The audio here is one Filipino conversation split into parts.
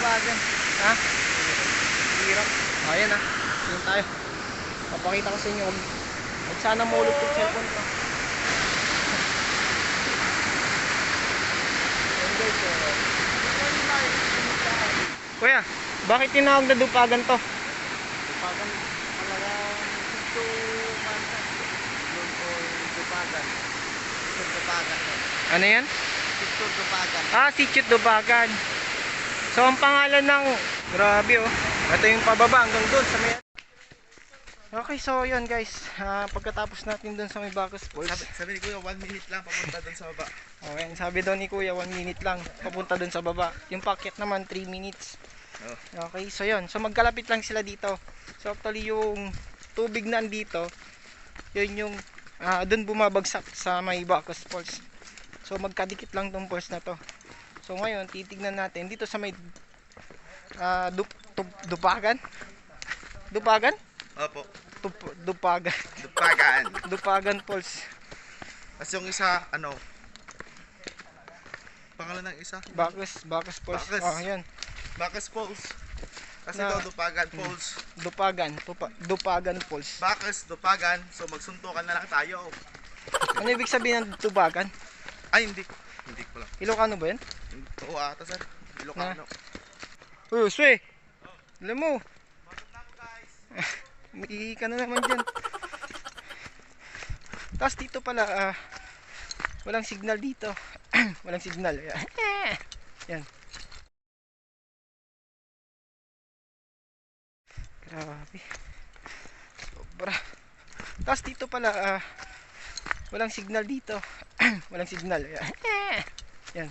dupagan. Ha? Hirap. Ayan ah. Tingin tayo. Papakita ko sa inyo. Huwag sana maulog yung cellphone ko. Ayan guys. Kuya, bakit tinawag na dupagan to? Dupagan talagang ito mantas. Doon po dupagan. Ito dupagan. Ano yan? Ito dupagan. Ah, Sitio Dupagan. So ang pangalan ng... Grabe oh. Ito yung pababa hanggang doon sa may... Okay, so yun guys. Pagkatapos natin doon sa may Bacos Falls. Sabi ni Kuya, 1 minute lang papunta doon sa baba. Okay, sabi daw ni Kuya 1 minute lang papunta doon sa baba. Yung packet naman 3 minutes. Okay, so yun. So magkalapit lang sila dito. So actually yung tubig na andito, yun yung doon bumabagsak sa may Bacos Falls. So magkadikit lang tong falls na to. So ngayon titignan natin dito sa may Dupagan. Dupagan? Opo. Dupagan. Dupagan. Dupagan Falls. Kasi yung isa, ano? Pangalan ng isa? Bacos Falls. Bacos. Oh, yan. Bacos Falls. Kasi Na- daw Dupagan Falls. Dupagan Falls. Bacos, Dupagan. So magsuntukan na lang tayo. Ano ibig sabihin ng Dupagan? Ay, hindi. Hindi ko lang. Ilocano ba yan? Oo ata sir. Ilocano. Oh, Swe. Alam mo. Umiihi ka na naman dyan. Tapos dito pala, walang signal dito. Walang signal. Yan. Grabe. Sobra. Tapos dito pala, walang signal dito. Walang signal. Yan.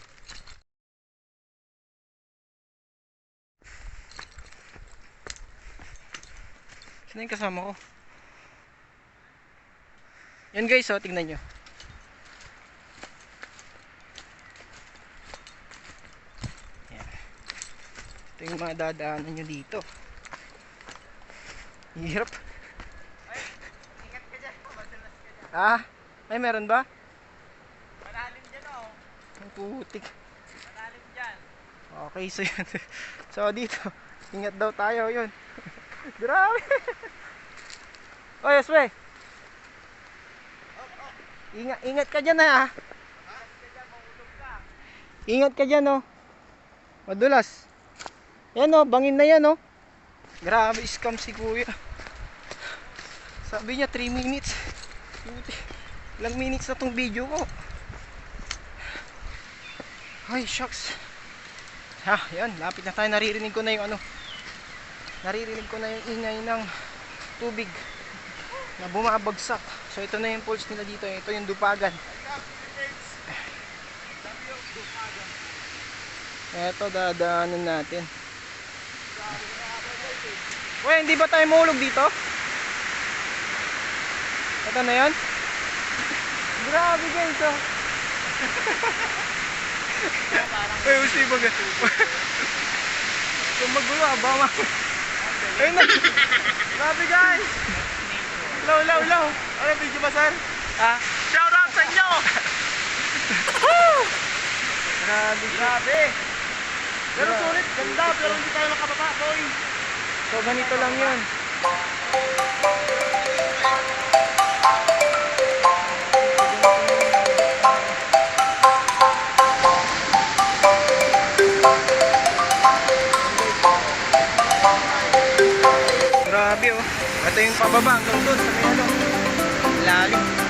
Sino yung kasama ko? Yan guys, oh, tingnan nyo. Yan. Ito yung mga dadaanan nyo dito. Hirap. Ay, ingat ka dyan. Madulas ka dyan. Ah, ay meron ba? Malalim dyan oh. Ang putik. Malalim dyan. Okay, so yun. So dito, ingat daw tayo yun. Grabe. Oy, Aswe. Ingat ka dyan ha. Ingat ka dyan oh. Madulas. Yan oh, bangin na yan oh. Grabe, scam si Kuya. Sabi niya 3 minutes. Ilang minutes na tong video ko. Ay, shucks. Yan, lapit na tayo. Naririnig ko na yung ano. Naririnig ko na yung ingay ng tubig na bumabagsak. So ito na yung falls nila dito. Ito yung Dupagan. Ito dadaanan natin. Uy, hindi ba tayo mahulog dito? Ito na yan. Grabe guys oh. Uy, usi ba ga? Kung magulo ba? Ayun na. Grabe guys. Low. Ano video ba sir? Shout out sa inyo. Grabe. Pero sulit, ganda. Pero hindi tayo makababa, boy. So ganito lang yun. Grabe oh. Ito yung pababa hanggang doon sa may ano. Lalim.